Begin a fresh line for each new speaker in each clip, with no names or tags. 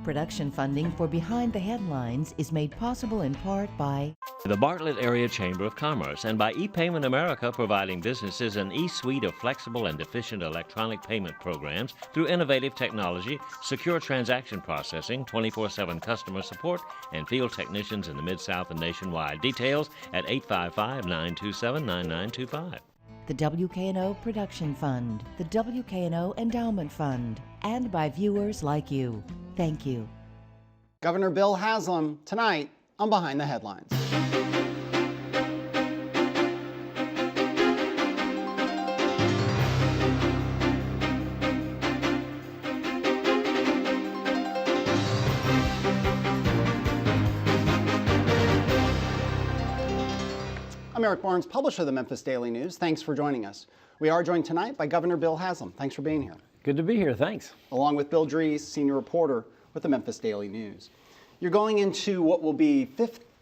Production funding for Behind the Headlines is made possible in part by
the Bartlett Area Chamber of Commerce and by ePayment America, providing businesses an e-suite of flexible and efficient electronic payment programs through innovative technology, secure transaction processing, 24/7 customer support, and field technicians in the Mid-South and nationwide. Details at 855-927-9925.
the WKNO Production Fund, the WKNO Endowment Fund, and by viewers like you. Thank you.
Governor Bill Haslam tonight on Behind the Headlines. I'm Eric Barnes, publisher of the Memphis Daily News. Thanks for joining us. We are joined tonight by Governor Bill Haslam. Thanks for being here.
Good to be here, thanks.
Along with Bill Dries, senior reporter with the Memphis Daily News. You're going into what will be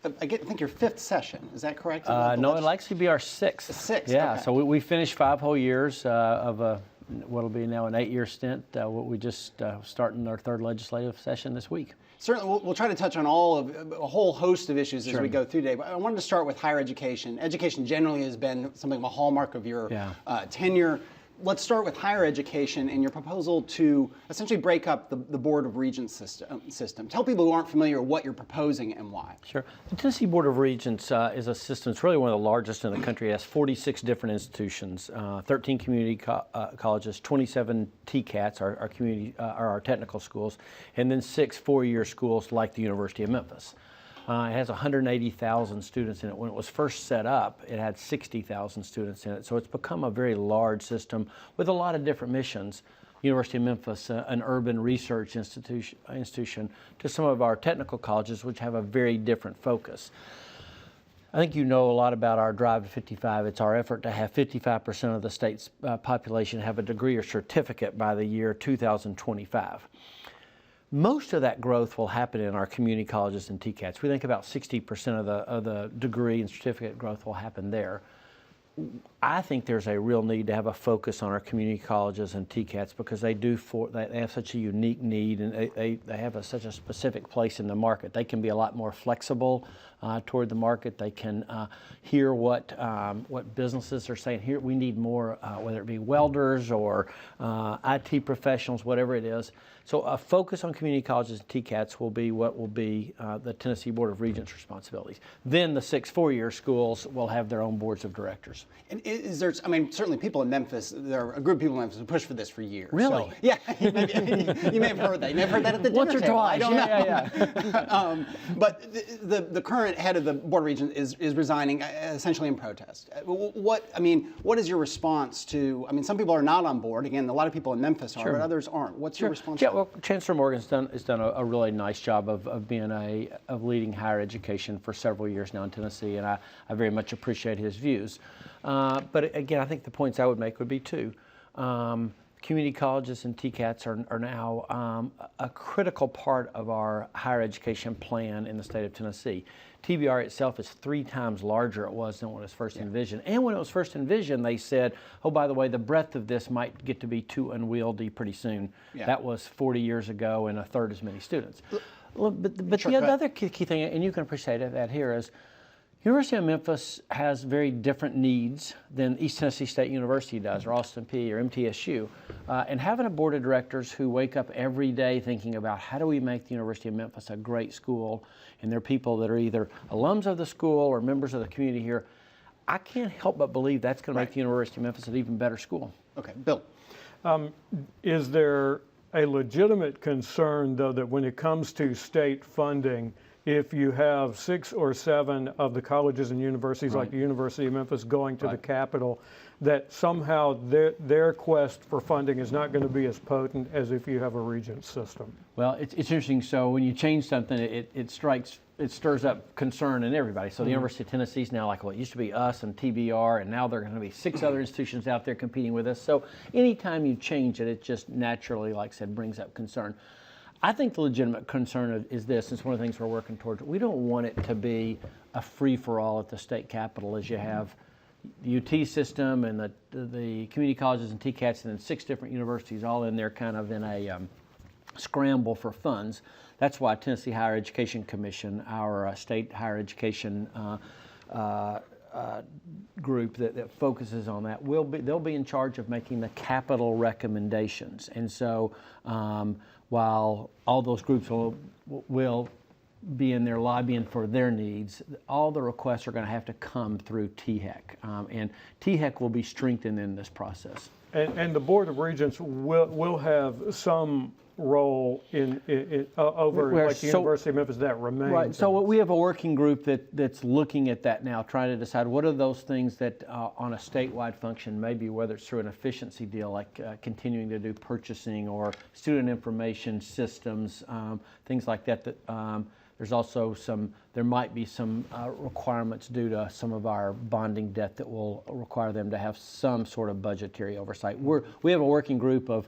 I think your fifth session. Is that correct?
No, it'll actually be our sixth.
Sixth,
yeah.
Okay.
So we finished 5 whole years of what'll be now an 8-year stint. We just starting our third legislative session this week.
Certainly, we'll try to touch on a whole host of issues as we go through today. But I wanted to start with higher education. Education generally has been something of a hallmark of your tenure. Let's start with higher education and your proposal to essentially break up the Board of Regents system. Tell people who aren't familiar what you're proposing and why.
Sure. The Tennessee Board of Regents is a system. It's really one of the largest in the country. It has 46 different institutions, 13 community colleges, 27 TCATs, our technical schools, and then 6 four-year schools like the University of Memphis. It has 180,000 students in it. When it was first set up, it had 60,000 students in it. So it's become a very large system with a lot of different missions. University of Memphis, an urban research institution, to some of our technical colleges, which have a very different focus. I think you know a lot about our Drive to 55. It's our effort to have 55% of the state's population have a degree or certificate by the year 2025. Most of that growth will happen in our community colleges and TCATs. We think about 60% of the degree and certificate growth will happen there. I think there's a real need to have a focus on our community colleges and TCATs because they have such a unique need, and they have such a specific place in the market. They can be a lot more flexible toward the market. They can hear what businesses are saying. Here we need more, whether it be welders or IT professionals, whatever it is. So a focus on community colleges and TCATs will be what will be the Tennessee Board of Regents' responsibilities. Then the 6 four-year schools will have their own boards of directors.
And is there, certainly people in Memphis, there are a group of people in Memphis who push for this for years.
Really?
So, yeah, you may have heard that. You may have heard that at the dinner
Once or
table.
twice.
I don't know.
Yeah.
But the current head of the Board of Regents is resigning essentially in protest. What is your response to, some people are not on board. Again, a lot of people in Memphis are, but others aren't. What's your response?
Yeah, well, Chancellor Morgan's done a really nice job of leading higher education for several years now in Tennessee, and I very much appreciate his views. But again, I think the points I would make would be 2. Community colleges and TCATs are now a critical part of our higher education plan in the state of Tennessee. TBR itself is 3 times larger it was than when it was first envisioned. And when it was first envisioned, they said, oh, by the way, the breadth of this might get to be too unwieldy pretty soon. Yeah. That was 40 years ago and 1/3 as many students. But the other key thing, and you can appreciate that here, is University of Memphis has very different needs than East Tennessee State University does, or Austin Peay or MTSU. And having a board of directors who wake up every day thinking about how do we make the University of Memphis a great school, and they're people that are either alums of the school or members of the community here, I can't help but believe that's going to make the University of Memphis an even better school.
Okay, Bill.
Is there a legitimate concern, though, that when it comes to state funding, if you have 6 or 7 of the colleges and universities like the University of Memphis going to the capital, that somehow their quest for funding is not going to be as potent as if you have a regent system?
Well, it's interesting. So when you change something, it stirs up concern in everybody. So the University of Tennessee is now like, well, it used to be us and TBR, and now there are going to be 6 other institutions out there competing with us. So anytime you change it, it just naturally, like I said, brings up concern. I think the legitimate concern is this, and it's one of the things we're working towards. We don't want it to be a free-for-all at the state capitol as you have the UT system and the community colleges and TCATs and then 6 different universities all in there kind of in a scramble for funds. That's why Tennessee Higher Education Commission, our state higher education group that focuses on that, they'll be in charge of making the capital recommendations. And so while all those groups will be in there lobbying for their needs, all the requests are going to have to come through THEC. And THEC will be strengthened in this process.
And the Board of Regents will have some role in over like the University of Memphis that remains.
Right. So we have a working group that's looking at that now, trying to decide what are those things that on a statewide function, maybe whether it's through an efficiency deal like continuing to do purchasing or student information systems, things like that. There's also there might be some requirements due to some of our bonding debt that will require them to have some sort of budgetary oversight. We have a working group of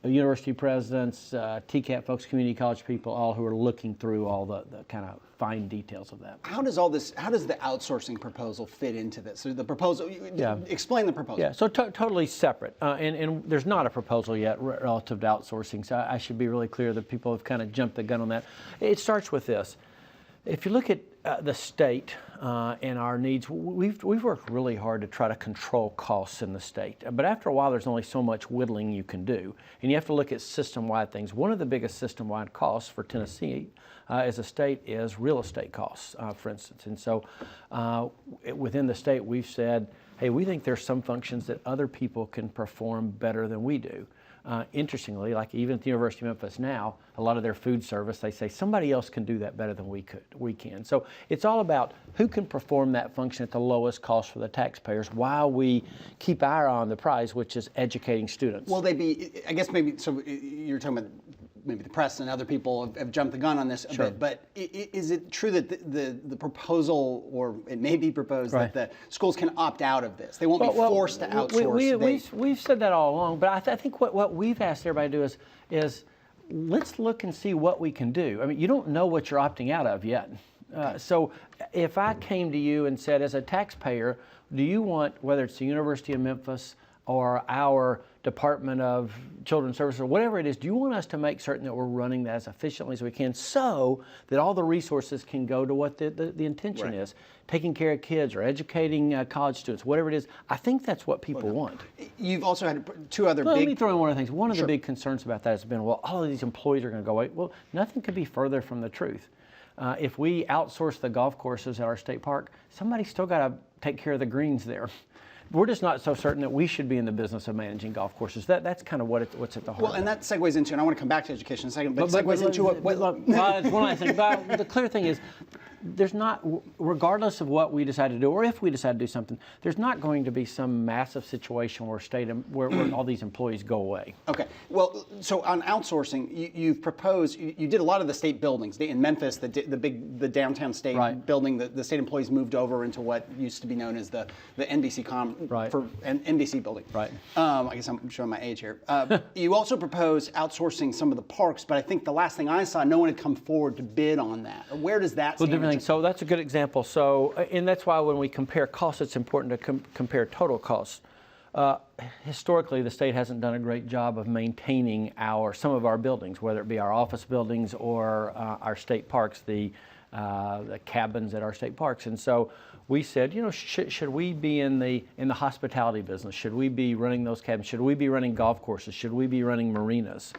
university presidents, TCAT folks, community college people, all who are looking through all the kind of fine details of that.
How does the outsourcing proposal fit into this? So the proposal, explain the proposal.
Yeah, so totally separate. And there's not a proposal yet relative to outsourcing, so I should be really clear that people have kind of jumped the gun on that. It starts with this. If you look at the state and our needs, we've worked really hard to try to control costs in the state. But after a while, there's only so much whittling you can do. And you have to look at system-wide things. One of the biggest system-wide costs for Tennessee as a state is real estate costs, for instance. And so within the state, we've said, hey, we think there's some functions that other people can perform better than we do. Interestingly, like even at the University of Memphis now, a lot of their food service, they say somebody else can do that better than we can. So it's all about who can perform that function at the lowest cost for the taxpayers while we keep our eye on the prize, which is educating students.
Will they be, I guess maybe, so you're talking about maybe the press and other people have jumped the gun on this a bit, but is it true that the proposal, or it may be proposed, that the schools can opt out of this? They won't be forced to outsource.
We've said that all along, but I think what we've asked everybody to do is let's look and see what we can do. I mean, you don't know what you're opting out of yet. So if I came to you and said, as a taxpayer, do you want, whether it's the University of Memphis or our Department of Children's Services or whatever it is, do you want us to make certain that we're running that as efficiently as we can so that all the resources can go to what the intention is, taking care of kids or educating college students, whatever it is? I think that's what people want.
You've also had two other
Let me throw in one of the things. One of the big concerns about that has been, well, all of these employees are going to go away. Well, nothing could be further from the truth. If we outsource the golf courses at our state park, somebody's still got to take care of the greens there. We're just not so certain that we should be in the business of managing golf courses. That's kind of what's at the heart.
Well, and that segues into, and I want to come back to education in a second, but segues into what...
It's one last thing. But the clear thing is, there's not, regardless of what we decide to do, or if we decide to do something, there's not going to be some massive situation where all these employees go away.
Okay. Well, so on outsourcing, you've proposed, you did a lot of the state buildings. In Memphis, the downtown state building, the state employees moved over into what used to be known as the NBC NBC building.
Right.
I guess I'm showing my age here. You also proposed outsourcing some of the parks, but I think the last thing I saw, no one had come forward to bid on that. Where does that stand?
So that's a good example. So, and that's why when we compare costs, it's important to compare total costs. Historically, the state hasn't done a great job of maintaining some of our buildings, whether it be our office buildings or our state parks, the cabins at our state parks. And so we said, should we be in the hospitality business? Should we be running those cabins? Should we be running golf courses? Should we be running marinas?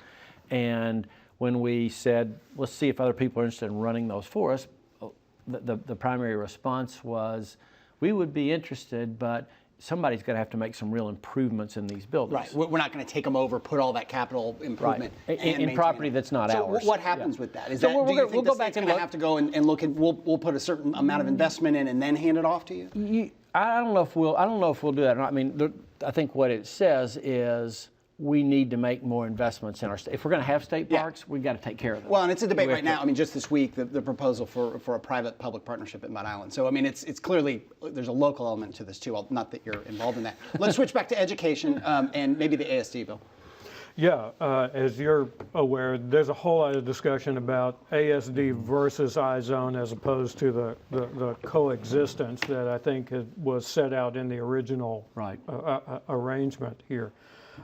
And when we said, let's see if other people are interested in running those for us, the primary response was, we would be interested, but somebody's going to have to make some real improvements in these buildings.
Right. We're not going to take them over, put all that capital improvement
in property that's not ours.
So what happens with that? Is that, do you think the state's going to have to go and look at? We'll put a certain amount of investment in and then hand it off to you?
I don't know if we'll do that. I mean, I think what it says is, we need to make more investments in our state. If we're going to have state parks, we've got to take care of them.
Well, and it's a debate right now. I mean, just this week, the proposal for a private-public partnership at Mud Island. So, I mean, it's clearly, there's a local element to this, too. Well, not that you're involved in that. Let's switch back to education and maybe the ASD bill.
Yeah, as you're aware, there's a whole lot of discussion about ASD versus iZone as opposed to the coexistence that I think was set out in the original arrangement here.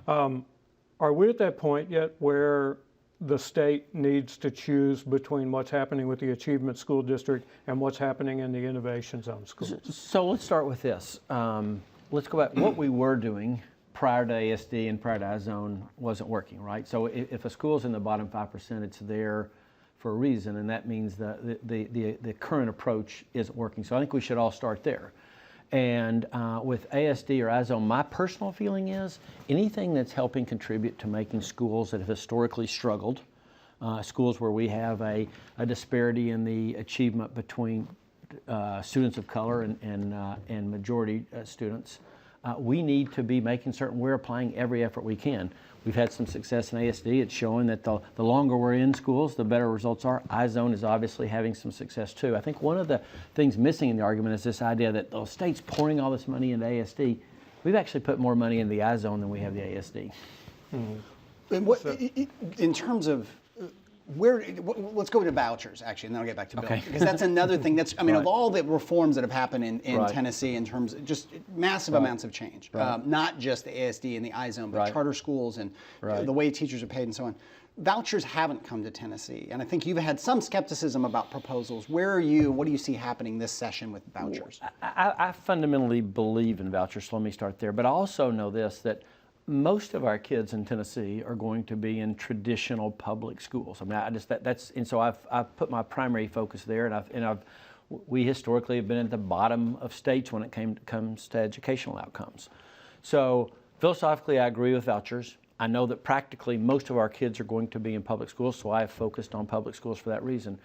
Are we at that point yet where the state needs to choose between what's happening with the Achievement School District and what's happening in the Innovation Zone schools?
So let's start with this. Let's go back. What we were doing prior to ASD and prior to iZone wasn't working, right? So if a school's in the bottom 5%, it's there for a reason, and that means the current approach isn't working. So I think we should all start there. And with ASD or iZone, my personal feeling is anything that's helping contribute to making schools that have historically struggled, schools where we have a disparity in the achievement between students of color and majority students, we need to be making certain we're applying every effort we can. We've had some success in ASD. It's showing that the longer we're in schools, the better results are. iZone is obviously having some success too. I think one of the things missing in the argument is this idea that the state's pouring all this money into ASD. We've actually put more money in the iZone than we have the ASD.
And what, in terms of let's go to vouchers, actually, and then I'll get back to Bill.
Okay.
Because that's another thing that's,
Right.
of all the reforms that have happened in
Right.
Tennessee in terms of just massive amounts of change, not just the ASD and the iZone, but
Right.
charter schools and
Right.
the way teachers are paid and so on. Vouchers haven't come to Tennessee, and I think you've had some skepticism about proposals. Where are you, what do you see happening this session with vouchers?
I fundamentally believe in vouchers, so let me start there. But I also know this, that most of our kids in Tennessee are going to be in traditional public schools. I mean, and so I've put my primary focus there, we historically have been at the bottom of states when it comes to educational outcomes. So philosophically, I agree with vouchers. I know that practically most of our kids are going to be in public schools, so I've focused on public schools for that reason.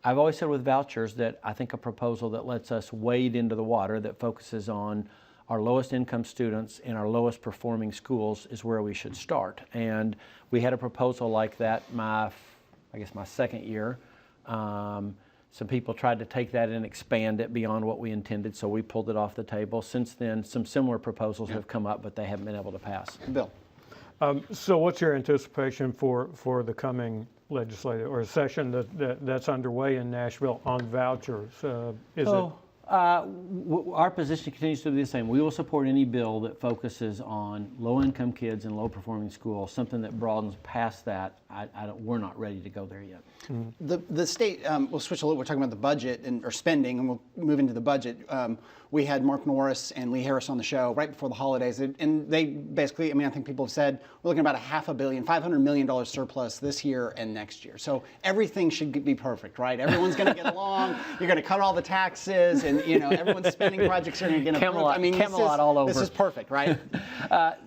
I've always said with vouchers that I think a proposal that lets us wade into the water, that focuses on our lowest income students in our lowest performing schools, is where we should start. And we had a proposal like that my second year. Some people tried to take that and expand it beyond what we intended, so we pulled it off the table. Since then, some similar proposals have come up, but they haven't been able to pass.
Bill.
So what's your anticipation for the coming legislative or session that's underway in Nashville on vouchers?
Our position continues to be the same. We will support any bill that focuses on low-income kids in low-performing schools. Something that broadens past that, we're not ready to go there yet.
The state, we'll switch a little, we're talking about the budget or spending, and we'll move into the budget. We had Mark Norris and Lee Harris on the show right before the holidays, and they basically, I think people have said, we're looking at about $500 million surplus this year and next year. So everything should be perfect, right? Everyone's going to get along, you're going to cut all the taxes, and everyone's spending projects are going to get approved.
Camelot all over.
This is perfect, right?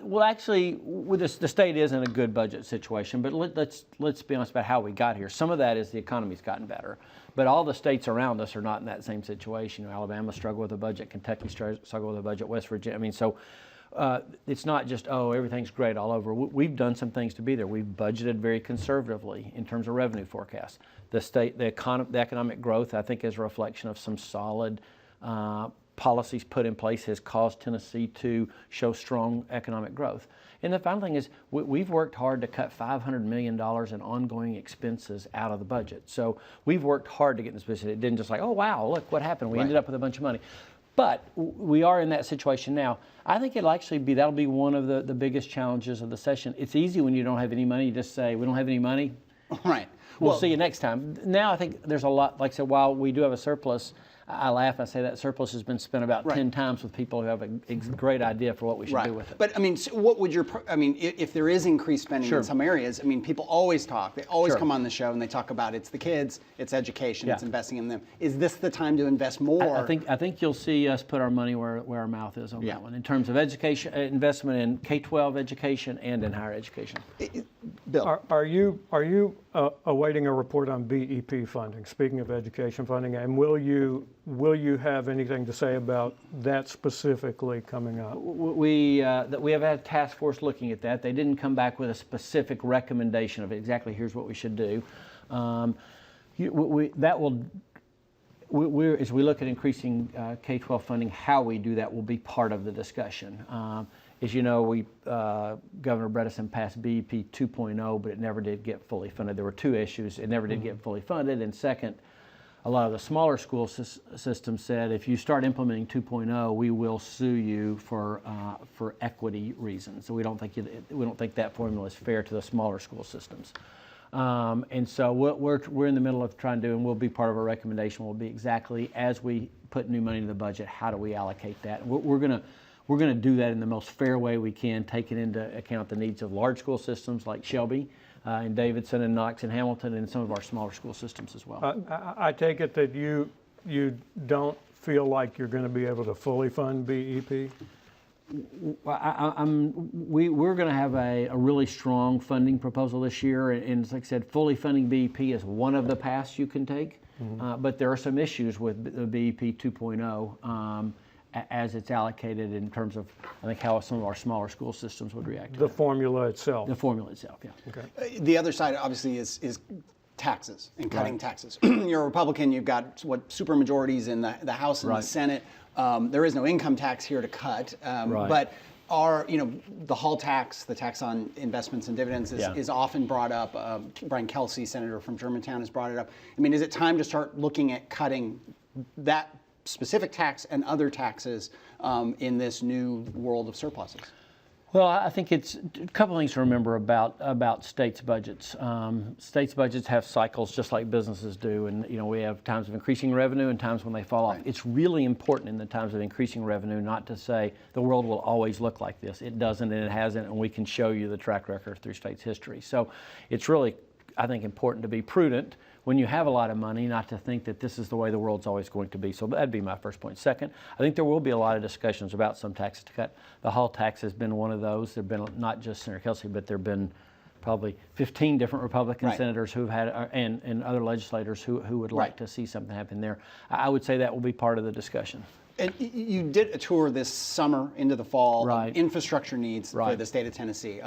Well, actually, the state is in a good budget situation, but let's be honest about how we got here. Some of that is the economy's gotten better, but all the states around us are not in that same situation. Alabama struggled with a budget, Kentucky struggled with a budget, West Virginia. So it's not just, everything's great all over. We've done some things to be there. We've budgeted very conservatively in terms of revenue forecasts. The economic growth, I think, is a reflection of some solid policies put in place, has caused Tennessee to show strong economic growth. And the final thing is we've worked hard to cut $500 million in ongoing expenses out of the budget. So we've worked hard to get in this position. It didn't just like, oh, wow, look what happened. We ended up with a bunch of money. But we are in that situation now. I think that'll be one of the biggest challenges of the session. It's easy when you don't have any money. You just say, we don't have any money.
Right.
We'll see you next time. Now I think there's a lot, like I said, while we do have a surplus, I laugh, I say that surplus has been spent about 10 times with people who have a great idea for what we should do with it.
But so what would if there is increased spending in some areas, people always talk, they always come on the show and they talk about it's the kids, it's education, it's investing in them. Is this the time to invest more?
I think you'll see us put our money where our mouth is on that one, in terms of education, investment in K-12 education and in higher education.
Bill.
Are you awaiting a report on BEP funding, speaking of education funding, and will you have anything to say about that specifically coming up?
We have had a task force looking at that. They didn't come back with a specific recommendation of exactly here's what we should do. As we look at increasing K-12 funding, how we do that will be part of the discussion. As you know, Governor Bredesen passed BEP 2.0, but it never did get fully funded. There were two issues. It never did get fully funded. And second, a lot of the smaller school systems said, if you start implementing 2.0, we will sue you for equity reasons. So we don't think that formula is fair to the smaller school systems. And so we're in the middle of trying to do, and will be part of our recommendation, will be exactly as we put new money in the budget, how do we allocate that? We're going to do that in the most fair way we can, taking into account the needs of large school systems like Shelby and Davidson and Knox and Hamilton, and some of our smaller school systems as well.
I take it that you don't feel like you're going to be able to fully fund BEP?
We're going to have a really strong funding proposal this year, and like I said, fully funding BEP is one of the paths you can take, but there are some issues with the BEP 2.0 as it's allocated in terms of, I think, how some of our smaller school systems would react to
The
that.
formula itself?
The formula itself, yeah.
Okay.
The other side, obviously, is taxes and cutting taxes. You're a Republican. You've got super majorities in the House and the Senate. There is no income tax here to cut, but the Hall tax, the tax on investments and dividends, is often brought up. Brian Kelsey, senator from Germantown, has brought it up. I mean, is it time to start looking at cutting that specific tax and other taxes in this new world of surpluses?
Well, I think it's a couple of things to remember about states' budgets. States' budgets have cycles just like businesses do, and we have times of increasing revenue and times when they fall off. It's really important in the times of increasing revenue not to say the world will always look like this. It doesn't, and it hasn't, and we can show you the track record through states' history. So it's really, I think, important to be prudent when you have a lot of money, not to think that this is the way the world's always going to be. So that'd be my first point. Second, I think there will be a lot of discussions about some taxes to cut. The Hall tax has been one of those. There have been not just Senator Kelsey, but there have been probably 15 different Republican senators who've had, and other legislators who would like to see something happen there. I would say that will be part of the discussion.
And you did a tour this summer into the fall of infrastructure needs for the state of Tennessee.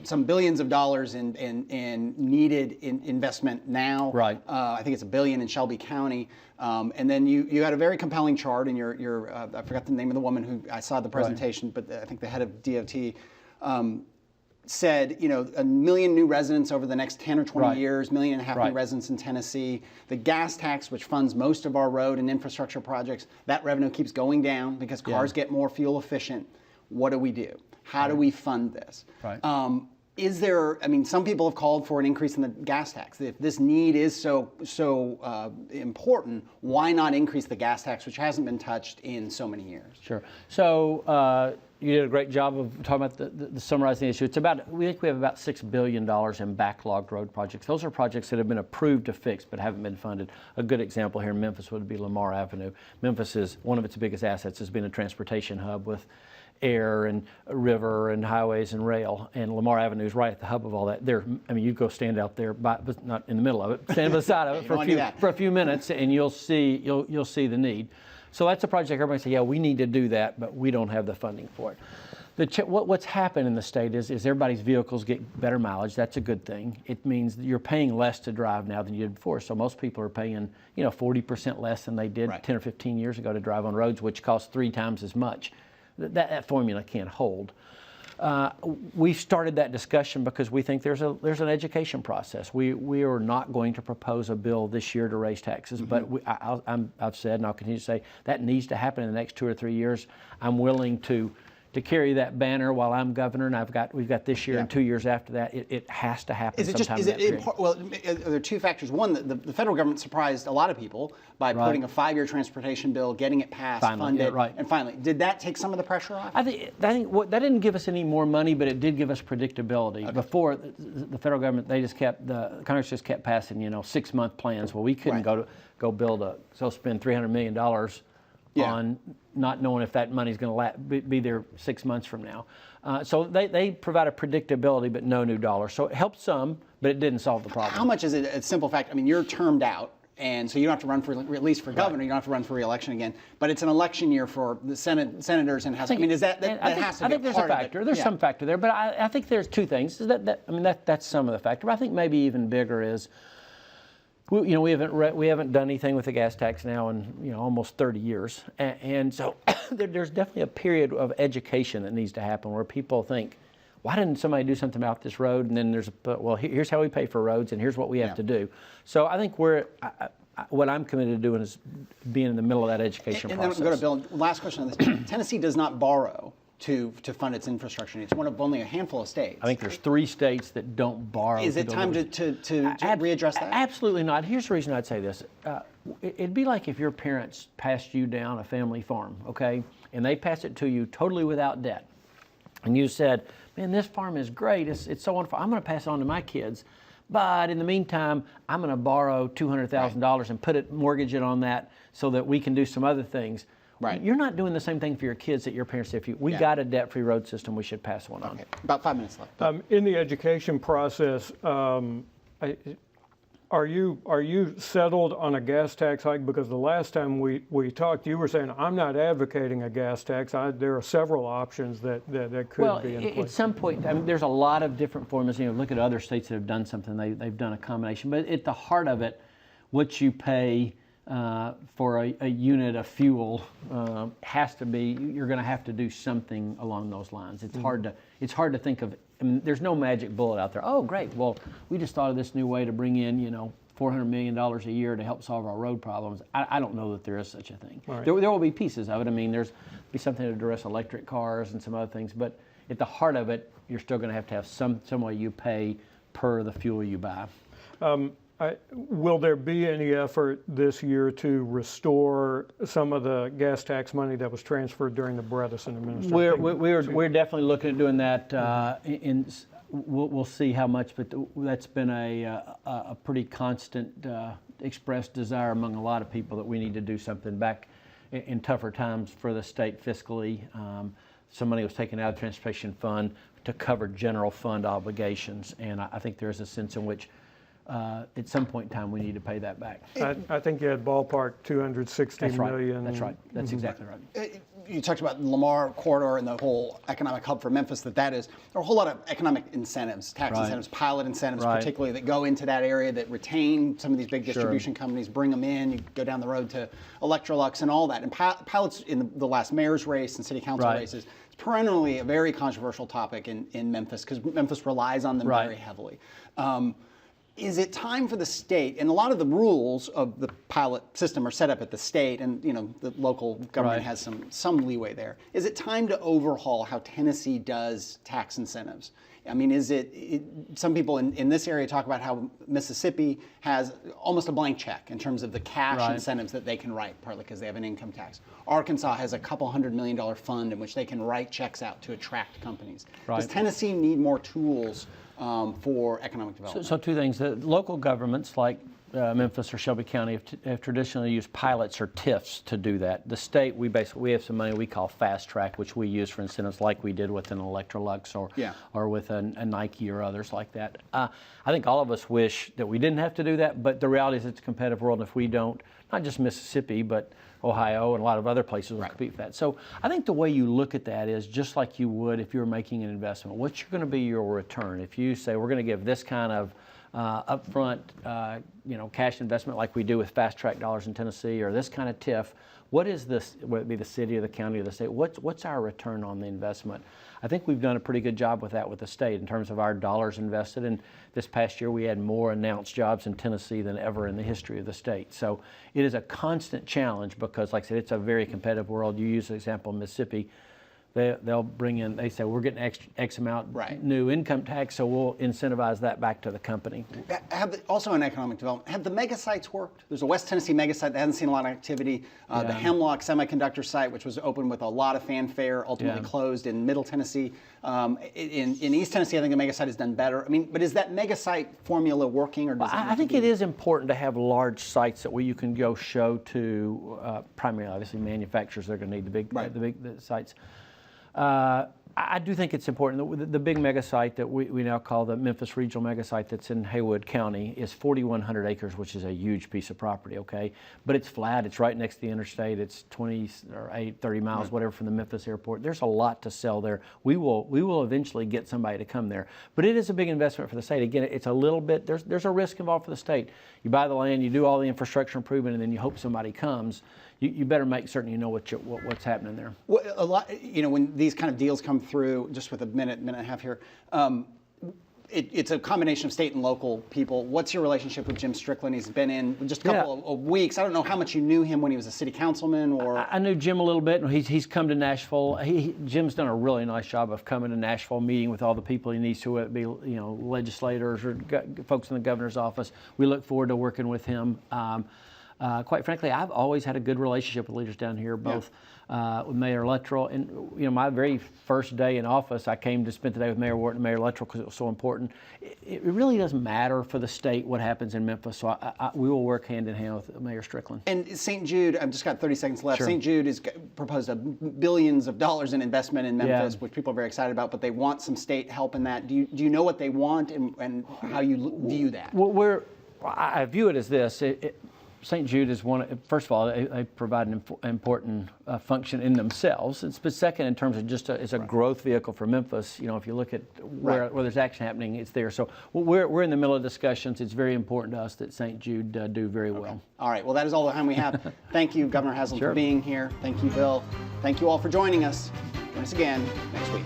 Some billions of dollars in needed investment now. I think it's $1 billion in Shelby County. And then you had a very compelling chart, and your I forgot the name of the woman who I saw the presentation, but I think the head of DOT said, 1 million new residents over the next 10 or 20 years, 1.5 million new residents in Tennessee. The gas tax, which funds most of our road and infrastructure projects, that revenue keeps going down because cars get more fuel efficient. What do we do? How do we fund this? Is there, some people have called for an increase in the gas tax. If this need is so important, why not increase the gas tax, which hasn't been touched in so many years?
Sure. So you did a great job of talking about the summarizing the issue. We think we have about $6 billion in backlogged road projects. Those are projects that have been approved to fix but haven't been funded. A good example here in Memphis would be Lamar Avenue. Memphis is one of its biggest assets has been a transportation hub with air and river and highways and rail, and Lamar Avenue is right at the hub of all that. You go stand out there, but not in the middle of it, stand beside of it for a few minutes, and you'll see the need. So that's a project everybody say, yeah, we need to do that, but we don't have the funding for it. What's happened in the state is everybody's vehicles get better mileage. That's a good thing. It means you're paying less to drive now than you did before. So most people are paying 40% less than they did 10 or 15 years ago to drive on roads, which cost 3 times as much. That formula can't hold. We started that discussion because we think there's an education process. We are not going to propose a bill this year to raise taxes, but I've said, and I'll continue to say, that needs to happen in the next 2 or 3 years. I'm willing to carry that banner while I'm governor, and we've got this year and 2 years after that. It has to happen sometime in that period.
Well, there are two factors. One, the federal government surprised a lot of people by putting a 5-year transportation bill, getting it passed, funded, and finally. Did that take some of the pressure off?
I think that didn't give us any more money, but it did give us predictability. Before, the federal government, Congress just kept passing, 6-month plans. Well, we couldn't go spend $300 million on not knowing if that money's going to be there 6 months from now. So they provide a predictability, but no new dollars. So it helped some, but it didn't solve the problem.
How much is it a simple fact? You're termed out, and so you don't have to run for, at least for governor, you don't have to run for re-election again. But it's an election year for the senators and House. That has to be a part of it.
I think there's a factor. There's some factor there, but I think there's two things. That's some of the factor. But I think maybe even bigger is, we haven't done anything with the gas tax now in almost 30 years, and so there's definitely a period of education that needs to happen where people think, why didn't somebody do something about this road? And then here's how we pay for roads, and here's what we have to do. So I think what I'm committed to doing is being in the middle of that education process.
And then go to Bill. Last question on this: Tennessee does not borrow to fund its infrastructure needs. One of only a handful of states.
I think there's 3 states that don't borrow.
Is it time to readdress that?
Absolutely not. Here's the reason I'd say this. It'd be like if your parents passed you down a family farm, okay, and they passed it to you totally without debt, and you said, man, this farm is great, it's so wonderful, I'm going to pass it on to my kids, but in the meantime, I'm going to borrow $200,000 and mortgage it on that so that we can do some other things.
Right.
You're not doing the same thing for your kids that your parents did. If we got a debt-free road system, we should pass one on.
Okay. About 5 minutes left.
In the education process, are you settled on a gas tax hike? Because the last time we talked, you were saying, I'm not advocating a gas tax. There are several options that could be in place.
At some point, I mean, there's a lot of different formulas. Look at other states that have done something. They've done a combination. But at the heart of it, what you pay for a unit of fuel has to be, you're going to have to do something along those lines. It's hard to think of. I mean, there's no magic bullet out there. Oh, great. Well, we just thought of this new way to bring in, $400 million a year to help solve our road problems. I don't know that there is such a thing. Right. There will be pieces of it. I mean, there's be something to address electric cars and some other things, but at the heart of it, you're still going to have some way you pay per the fuel you buy.
Will there be any effort this year to restore some of the gas tax money that was transferred during the Bredesen administration?
We're definitely looking at doing that. We'll see how much, but that's been a pretty constant expressed desire among a lot of people that we need to do something back in tougher times for the state fiscally. Some money was taken out of the transportation fund to cover general fund obligations, and I think there is a sense in which at some point in time we need to pay that back.
I think you had ballpark $260 million.
That's right. That's exactly right.
You talked about the Lamar corridor and the whole economic hub for Memphis that is. There are a whole lot of economic incentives, tax incentives, pilot incentives particularly, that go into that area that retain some of these big distribution companies, bring them in. You go down the road to Electrolux and all that. And pilots in the last mayor's race and city council races, it's perennially a very controversial topic in Memphis because Memphis relies on them very heavily. Is it time for the state, and a lot of the rules of the pilot system are set up at the state, and the local government has some leeway there. Is it time to overhaul how Tennessee does tax incentives? I mean, some people in this area talk about how Mississippi has almost a blank check in terms of the cash incentives that they can write, partly because they have an income tax. Arkansas has a couple $100 million fund in which they can write checks out to attract companies. Does Tennessee need more tools for economic development?
So 2 things. The local governments like Memphis or Shelby County have traditionally used pilots or TIFs to do that. The state, we have some money we call Fast Track, which we use for incentives like we did with an Electrolux or with a Nike or others like that. I think all of us wish that we didn't have to do that, but the reality is it's a competitive world, and if we don't, not just Mississippi, but Ohio and a lot of other places will compete for that. So I think the way you look at that is just like you would if you were making an investment. What's going to be your return? If you say we're going to give this kind of upfront, cash investment like we do with Fast Track dollars in Tennessee, or this kind of TIF, what is this? Whether it be the city or the county or the state, what's our return on the investment? I think we've done a pretty good job with that with the state in terms of our dollars invested. And this past year, we had more announced jobs in Tennessee than ever in the history of the state. So it is a constant challenge because, like I said, it's a very competitive world. You use the example of Mississippi. They'll bring in, they say, we're getting X amount new income tax, so we'll incentivize that back to the company.
Also in economic development, have the mega sites worked? There's a West Tennessee mega site that hasn't seen a lot of activity. The Hemlock Semiconductor site, which was opened with a lot of fanfare, ultimately closed in Middle Tennessee. In East Tennessee, I think the mega site has done better. I mean, but is that mega site formula working, or does
I think it is important to have large sites that you can go show to, primarily, obviously, manufacturers. They're going to need the big sites. I do think it's important. The big mega site that we now call the Memphis Regional Mega Site that's in Haywood County is 4,100 acres, which is a huge piece of property, okay? But it's flat. It's right next to the interstate. It's 30 miles, whatever, from the Memphis airport. There's a lot to sell there. We will eventually get somebody to come there. But it is a big investment for the state. Again, it's a little bit, there's a risk involved for the state. You buy the land, you do all the infrastructure improvement, and then you hope somebody comes. You better make certain you know what's happening there.
Well, a lot, when these kind of deals come through, just with a minute and a half here, it's a combination of state and local people. What's your relationship with Jim Strickland? He's been in just a couple of weeks. I don't know how much you knew him when he was a city councilman, or
I knew Jim a little bit. He's come to Nashville. Jim's done a really nice job of coming to Nashville, meeting with all the people he needs to, be legislators or folks in the governor's office. We look forward to working with him. Quite frankly, I've always had a good relationship with leaders down here, both with Mayor Luttrell. And, my very first day in office, I came to spend the day with Mayor Wharton and Mayor Luttrell because it was so important. It really doesn't matter for the state what happens in Memphis, so we will work hand in hand with Mayor Strickland.
And St. Jude, I've just got 30 seconds left.
Sure.
St. Jude has proposed billions of dollars in investment in Memphis, which people are very excited about, but they want some state help in that. Do you know what they want and how you view that?
Well, I view it as this. St. Jude is first of all, they provide an important function in themselves. But second, in terms of just as a growth vehicle for Memphis, if you look at where there's action happening, it's there. So we're in the middle of discussions. It's very important to us that St. Jude do very well.
All right, well, that is all the time we have. Thank you, Governor Haslam, for being here. Thank you, Bill. Thank you all for joining us. Join us again next week.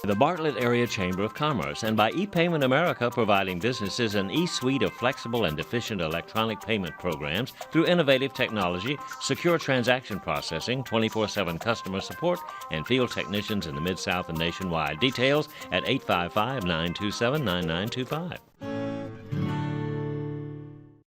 The Bartlett Area Chamber of Commerce, and by ePayment America, providing businesses an e-suite of flexible and efficient electronic payment programs through innovative technology, secure transaction processing, 24/7 customer support, and field technicians in the Mid-South and nationwide. Details at 855-927-9925.